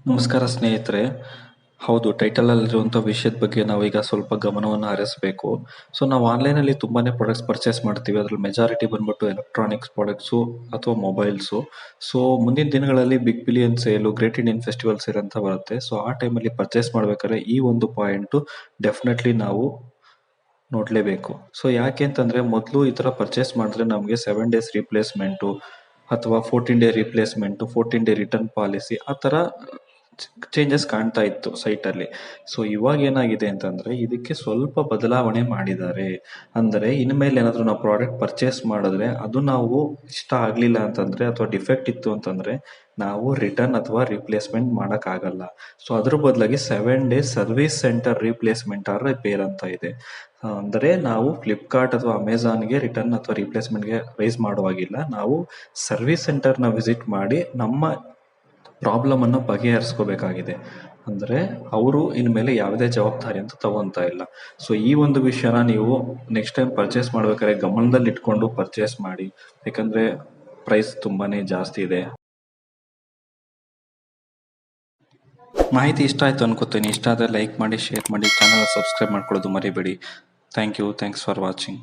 ನಮಸ್ಕಾರ ಸ್ನೇಹಿತರೆ. ಹೌದು, ಟೈಟಲಲ್ಲಿರುವಂಥ ವಿಷಯದ ಬಗ್ಗೆ ನಾವೀಗ ಸ್ವಲ್ಪ ಗಮನವನ್ನು ಹರಿಸಬೇಕು. ಸೊ ನಾವು ಆನ್ಲೈನಲ್ಲಿ ತುಂಬಾ ಪ್ರಾಡಕ್ಟ್ಸ್ ಪರ್ಚೇಸ್ ಮಾಡ್ತೀವಿ. ಅದರಲ್ಲಿ ಮೆಜಾರಿಟಿ ಬಂದ್ಬಿಟ್ಟು ಎಲೆಕ್ಟ್ರಾನಿಕ್ಸ್ ಪ್ರಾಡಕ್ಟ್ಸು ಅಥವಾ ಮೊಬೈಲ್ಸು. ಸೊ ಮುಂದಿನ ದಿನಗಳಲ್ಲಿ big billion sale, great Indian festival sale ಅಂತ ಬರುತ್ತೆ. ಸೊ ಆ ಟೈಮಲ್ಲಿ ಪರ್ಚೇಸ್ ಮಾಡ್ಬೇಕಾದ್ರೆ ಈ ಒಂದು ಪಾಯಿಂಟು ಡೆಫಿನೆಟ್ಲಿ ನಾವು ನೋಡಲೇಬೇಕು. ಸೊ ಯಾಕೆ ಅಂತಂದರೆ, ಮೊದಲು ಈ ಥರ ಪರ್ಚೇಸ್ ಮಾಡಿದ್ರೆ ನಮಗೆ 7 ಡೇಸ್ ರೀಪ್ಲೇಸ್ಮೆಂಟು ಅಥವಾ 14 day replacement, 14 day return policy ಆ ಥರ ಚೇಂಜಸ್ ಕಾಣ್ತಾ ಇತ್ತು ಸೈಟಲ್ಲಿ. ಸೊ ಇವಾಗ ಏನಾಗಿದೆ ಅಂತಂದರೆ, ಇದಕ್ಕೆ ಸ್ವಲ್ಪ ಬದಲಾವಣೆ ಮಾಡಿದ್ದಾರೆ. ಅಂದರೆ ಇನ್ಮೇಲೆ ಏನಾದರೂ ನಾವು ಪ್ರಾಡಕ್ಟ್ ಪರ್ಚೇಸ್ ಮಾಡಿದ್ರೆ ಅದು ನಾವು ಇಷ್ಟ ಆಗಲಿಲ್ಲ ಅಂತಂದರೆ ಅಥವಾ ಡಿಫೆಕ್ಟ್ ಇತ್ತು ಅಂತಂದರೆ ನಾವು ರಿಟರ್ನ್ ಅಥವಾ ರಿಪ್ಲೇಸ್ಮೆಂಟ್ ಮಾಡೋಕ್ಕಾಗಲ್ಲ. ಸೊ ಅದ್ರ ಬದಲಾಗಿ 7 days service centre replacement or repair ಅಂತ ಇದೆ. ಅಂದರೆ ನಾವು ಫ್ಲಿಪ್ಕಾರ್ಟ್ ಅಥವಾ ಅಮೆಝಾನ್ಗೆ ರಿಟರ್ನ್ ಅಥವಾ ರಿಪ್ಲೇಸ್ಮೆಂಟ್ಗೆ ರೈಸ್ ಮಾಡುವಾಗಿಲ್ಲ. ನಾವು ಸರ್ವಿಸ್ ಸೆಂಟರ್ನ ವಿಸಿಟ್ ಮಾಡಿ ನಮ್ಮ ಪ್ರಾಬ್ಲಮನ್ನು ಬಗೆಹರಿಸ್ಕೋಬೇಕಾಗಿದೆ. ಅಂದರೆ ಅವರು ಇನ್ಮೇಲೆ ಯಾವುದೇ ಜವಾಬ್ದಾರಿ ಅಂತ ತಗೊತಾ ಇಲ್ಲ. ಸೊ ಈ ಒಂದು ವಿಷಯನ ನೀವು ನೆಕ್ಸ್ಟ್ ಟೈಮ್ ಪರ್ಚೇಸ್ ಮಾಡ್ಬೇಕಾದ್ರೆ ಗಮನದಲ್ಲಿ ಇಟ್ಕೊಂಡು ಪರ್ಚೇಸ್ ಮಾಡಿ. ಯಾಕಂದರೆ ಪ್ರೈಸ್ ತುಂಬಾ ಜಾಸ್ತಿ ಇದೆ. ಮಾಹಿತಿ ಇಷ್ಟ ಆಯಿತು ಅನ್ಕೋತೀನಿ. ಇಷ್ಟ ಆದರೆ ಲೈಕ್ ಮಾಡಿ, ಶೇರ್ ಮಾಡಿ, ಚಾನಲ್ ಸಬ್ಸ್ಕ್ರೈಬ್ ಮಾಡ್ಕೊಳ್ಳೋದು ಮರಿಬೇಡಿ. Thanks for watching.